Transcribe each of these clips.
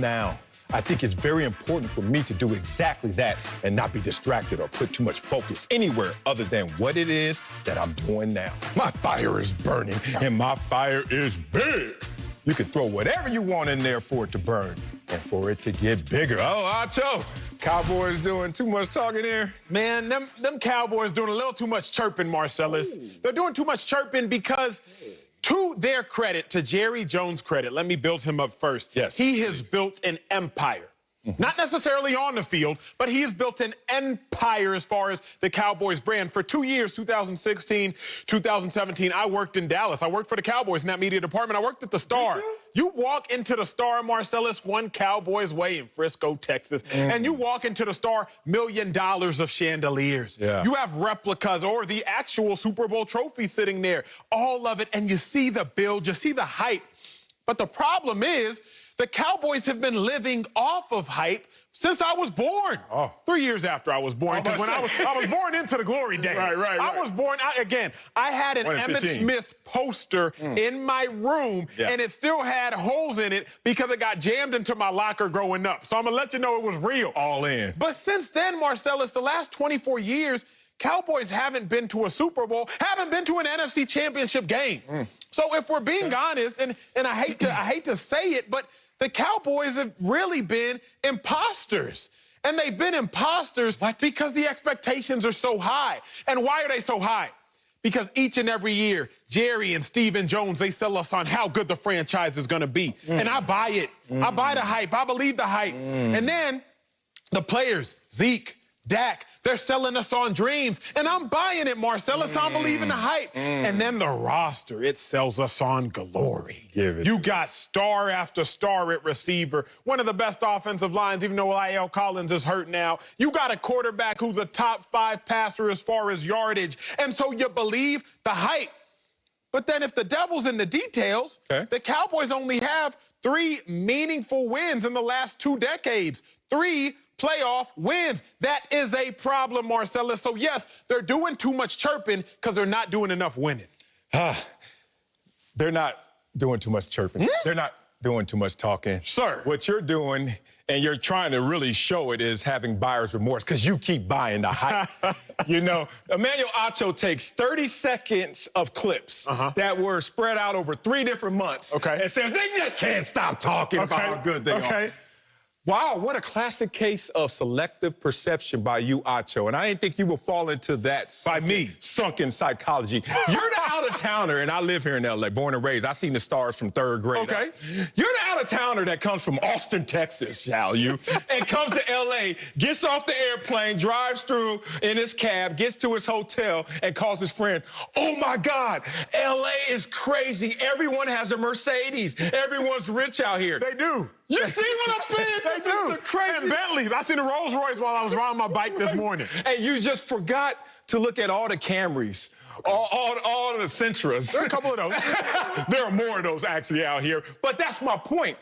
now. I think it's very important for me to do exactly that and not be distracted or put too much focus anywhere other than what it is that I'm doing now. My fire is burning, and my fire is big. You can throw whatever you want in there for it to burn and for it to get bigger. Oh, Acho, Cowboys doing too much talking here? Man, them Cowboys doing a little too much chirping, Marcellus. Ooh. They're doing too much chirping because, to their credit, to Jerry Jones' credit, let me build him up first. Yes, he has built an empire. Not necessarily on the field, but he has built an empire as far as the Cowboys brand. For 2 years, 2016, 2017, I worked in Dallas. I worked for the Cowboys in that media department. I worked at the Star. You walk into the Star, Marcellus, one Cowboys way in Frisco, Texas, and you walk into the Star, $1 million of chandeliers. Yeah. You have replicas or the actual Super Bowl trophy sitting there, all of it, and you see the build, you see the hype. But the problem is, the Cowboys have been living off of hype since I was born. 3 years after I was born. Because when I was born into the glory days. Right. I was born, I had an Emmitt Smith poster in my room, and it still had holes in it because it got jammed into my locker growing up. So I'm going to let you know it was real. All in. But since then, Marcellus, the last 24 years, Cowboys haven't been to a Super Bowl, haven't been to an NFC Championship game. So if we're being honest, and I hate to say it, but the Cowboys have really been imposters. And they've been imposters because the expectations are so high. And why are they so high? Because each and every year, Jerry and Stephen Jones, they sell us on how good the franchise is going to be. And I buy it. I buy the hype. I believe the hype. And then the players, Zeke, Dak, they're selling us on dreams. And I'm buying it, Marcellus. I'm believing the hype. And then the roster, it sells us on glory. You got star after star at receiver. One of the best offensive lines, even though La'el Collins is hurt now. You got a quarterback who's a top 5 passer as far as yardage. And so you believe the hype. But then if the devil's in the details, the Cowboys only have 3 meaningful wins in the last 2 decades. 3 playoff wins. That is a problem, Marcellus. So, yes, they're doing too much chirping because they're not doing enough winning. They're not doing too much chirping. They're not doing too much talking. Sir. What you're doing, and you're trying to really show it, is having buyer's remorse because you keep buying the hype. You know, Emmanuel Acho takes 30 seconds of clips that were spread out over 3 different months and says they just can't stop talking about how good they are. Wow, what a classic case of selective perception by you, Acho. And I didn't think you would fall into that sunken psychology. You're the out-of-towner, and I live here in L.A., born and raised. I seen the Stars from 3rd grade. You're the out-of-towner that comes from Austin, Texas, shall you, and comes to L.A., gets off the airplane, drives through in his cab, gets to his hotel, and calls his friend, oh, my God, L.A. is crazy. Everyone has a Mercedes. Everyone's rich out here. They do. You see what I'm saying? This is the crazy. And Bentleys. I seen a Rolls Royce while I was riding my bike this morning. And you just forgot to look at all the Camrys, all the Sentras. There are a couple of those. There are more of those actually out here. But that's my point.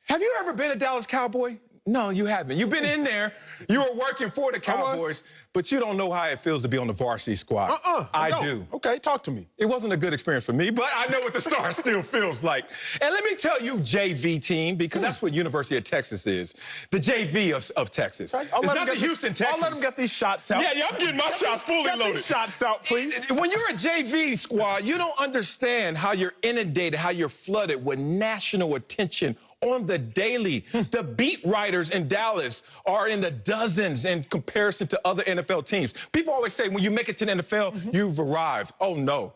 Have you ever been a Dallas Cowboy? No, you haven't. You've been in there. You were working for the Cowboys, but you don't know how it feels to be on the varsity squad. I do. Okay, talk to me. It wasn't a good experience for me, but I know what the Stars still feels like. And let me tell you, JV team, because that's what University of Texas is. The JV of Texas. It's not the Houston Texans. I'll let them get these shots out. Yeah, I'm getting my shots fully loaded. Get these shots out, please. When you're a JV squad, you don't understand how you're inundated, how you're flooded with national attention on the daily. The beat writers in Dallas are in the dozens in comparison to other NFL teams. People always say when you make it to the NFL, you've arrived. Oh, no.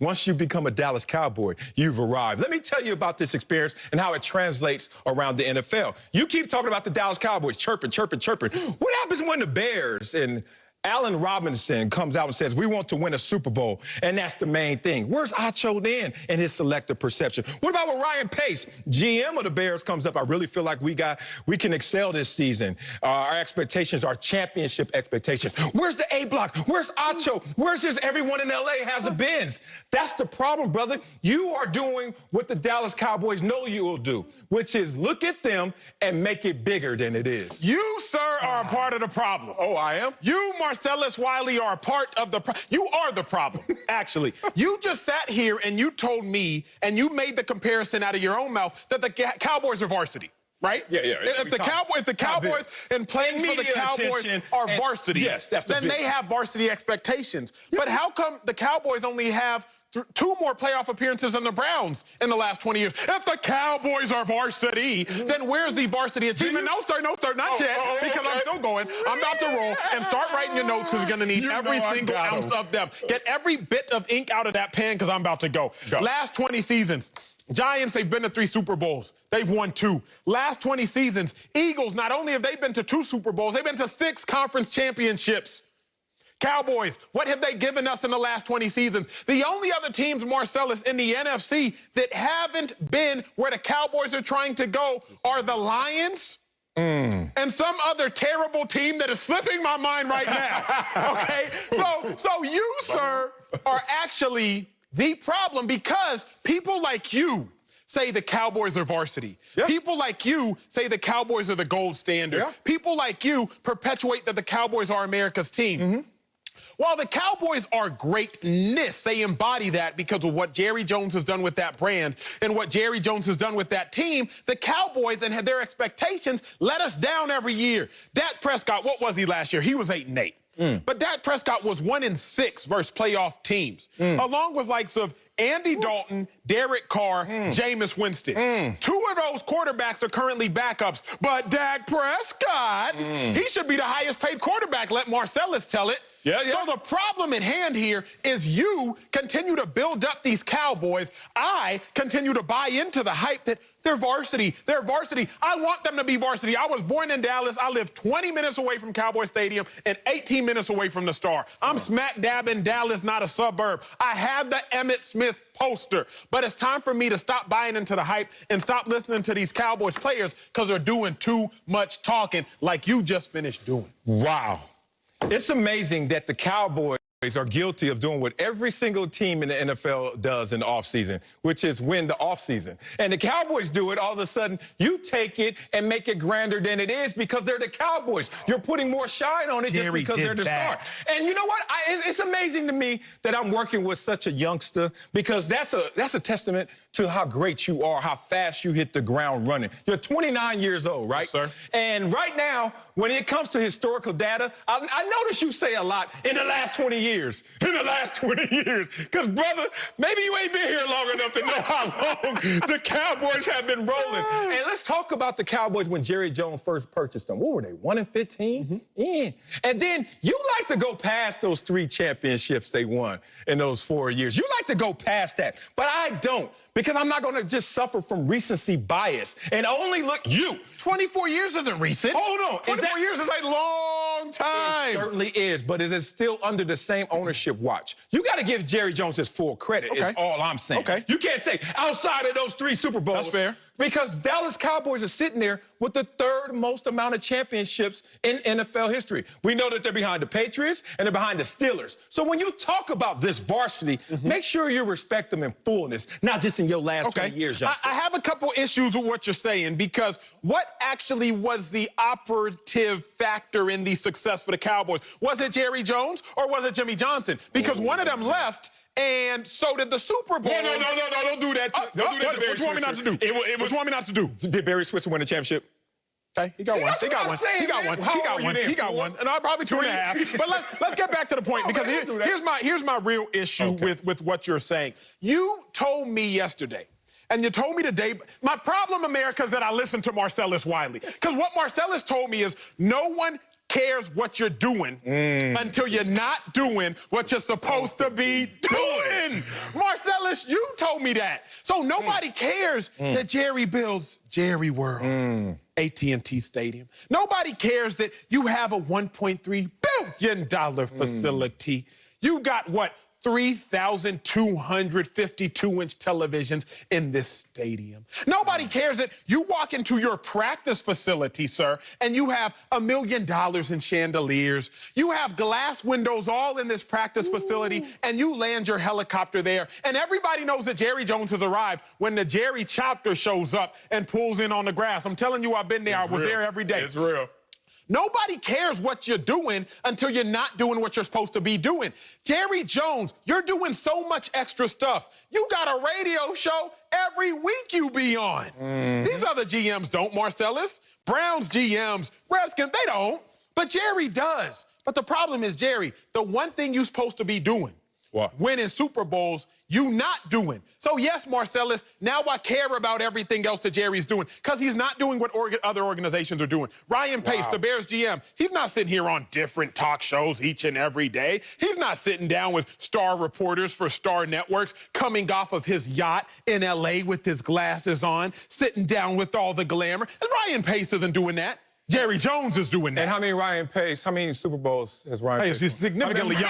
Once you become a Dallas Cowboy, you've arrived. Let me tell you about this experience and how it translates around the NFL. You keep talking about the Dallas Cowboys, chirping. What happens when the Bears and Allen Robinson comes out and says, we want to win a Super Bowl, and that's the main thing? Where's Acho then in his selective perception? What about when Ryan Pace, GM of the Bears, comes up? I really feel like we can excel this season. Our expectations are championship expectations. Where's the A block? Where's Acho? Where's his everyone in L.A. has a Benz? That's the problem, brother. You are doing what the Dallas Cowboys know you will do, which is look at them and make it bigger than it is. You, sir, are a part of the problem. Oh, I am? You, Marcellus Wiley, are a part of the problem. You are the problem, actually. You just sat here and you told me, and you made the comparison out of your own mouth, that the Cowboys are varsity. right? Yeah. If the Cowboys and playing for the Cowboys are varsity, yes, that's then they have varsity expectations. But how come the Cowboys only have 2 more playoff appearances than the Browns in the last 20 years? If the Cowboys are varsity, then where's the varsity achievement? No, sir, not yet, because I'm still going. I'm about to roll and start writing your notes because you're going to need every single ounce of them. Get every bit of ink out of that pen because I'm about to go. Last 20 seasons. Giants, they've been to 3 Super Bowls. They've won 2. Last 20 seasons, Eagles, not only have they been to 2 Super Bowls, they've been to 6 conference championships. Cowboys, what have they given us in the last 20 seasons? The only other teams, Marcellus, in the NFC that haven't been where the Cowboys are trying to go are the Lions and some other terrible team that is slipping my mind right now, okay? So you, sir, are actually the problem because people like you say the Cowboys are varsity. Yeah. People like you say the Cowboys are the gold standard. Yeah. People like you perpetuate that the Cowboys are America's team. While the Cowboys are greatness, they embody that because of what Jerry Jones has done with that brand and what Jerry Jones has done with that team. The Cowboys and their expectations let us down every year. Dak Prescott, what was he last year? He was 8-8. But Dak Prescott was 1-6 versus playoff teams, along with likes of Andy Dalton, Derek Carr, Jameis Winston. 2 of those quarterbacks are currently backups, but Dak Prescott, he should be the highest paid quarterback, let Marcellus tell it. So the problem at hand here is you continue to build up these Cowboys. I continue to buy into the hype that they're varsity. They're varsity. I want them to be varsity. I was born in Dallas. I live 20 minutes away from Cowboy Stadium and 18 minutes away from the Star. I'm smack dab in Dallas, not a suburb. I have the Emmitt Smith poster. But it's time for me to stop buying into the hype and stop listening to these Cowboys players because they're doing too much talking like you just finished doing. Wow. It's amazing that the Cowboys are guilty of doing what every single team in the NFL does in the offseason, which is win the offseason. And the Cowboys do it, all of a sudden, you take it and make it grander than it is because they're the Cowboys. You're putting more shine on it just because they're the star. And you know what? It's amazing to me that I'm working with such a youngster because that's a testament to how great you are, how fast you hit the ground running. You're 29 years old, right? Yes, sir. And right now, when it comes to historical data, I notice you say a lot in the last 20 years. In the last 20 years. Because, brother, maybe you ain't been here long enough to know how long the Cowboys have been rolling. And let's talk about the Cowboys when Jerry Jones first purchased them. What were they, 1-15? Yeah. And then you like to go past those 3 championships they won in those 4 years. You like to go past that. But I don't. Because I'm not going to just suffer from recency bias and only look you. 24 years isn't recent. Hold on. 24 years is a long time. It certainly is, but it is still under the same ownership watch. You got to give Jerry Jones his full credit, is all I'm saying. You can't say outside of those 3 Super Bowls. That's fair. Because Dallas Cowboys are sitting there with the 3rd most amount of championships in NFL history. We know that they're behind the Patriots and they're behind the Steelers. So when you talk about this varsity, make sure you respect them in fullness, not just in your last 20 years, youngster. I have a couple issues with what you're saying because what actually was the operative factor in the success for the Cowboys? Was it Jerry Jones or was it Jimmy Johnson? Because one of them left, and so did the Super Bowl. No, don't do that. Don't do that. What do you want me not to do? What do you want me not to do? Did Barry Switzer win the championship? Okay, he got one. He got one. And I'm probably 2.5. But let's get back to the point because here's my real issue with what you're saying. You told me yesterday, and you told me today, my problem, America, is that I listened to Marcellus Wiley. Because what Marcellus told me is no one cares what you're doing until you're not doing what you're supposed to be doing. Marcellus, you told me that. So nobody cares that Jerry builds Jerry World, AT&T Stadium. Nobody cares that you have a $1.3 billion facility. You got what? 3,252-inch televisions in this stadium. Nobody cares that you walk into your practice facility, sir, and you have $1 million in chandeliers. You have glass windows all in this practice facility, and you land your helicopter there. And everybody knows that Jerry Jones has arrived when the Jerry Chopper shows up and pulls in on the grass. I'm telling you, I've been there. I was there every day. It's real. Nobody cares what you're doing until you're not doing what you're supposed to be doing. Jerry Jones, you're doing so much extra stuff. You got a radio show every week you be on. These other GMs don't, Marcellus. Browns GMs, Redskins, they don't. But Jerry does. But the problem is, Jerry, the one thing you're supposed to be doing, what? Winning Super Bowls, you not doing. So yes, Marcellus, now I care about everything else that Jerry's doing because he's not doing what other organizations are doing. Ryan Pace, the Bears GM, he's not sitting here on different talk shows each and every day. He's not sitting down with star reporters for star networks coming off of his yacht in L.A. with his glasses on, sitting down with all the glamour. And Ryan Pace isn't doing that. Jerry Jones is doing that. And how many Super Bowls has Ryan Pace? He's significantly young.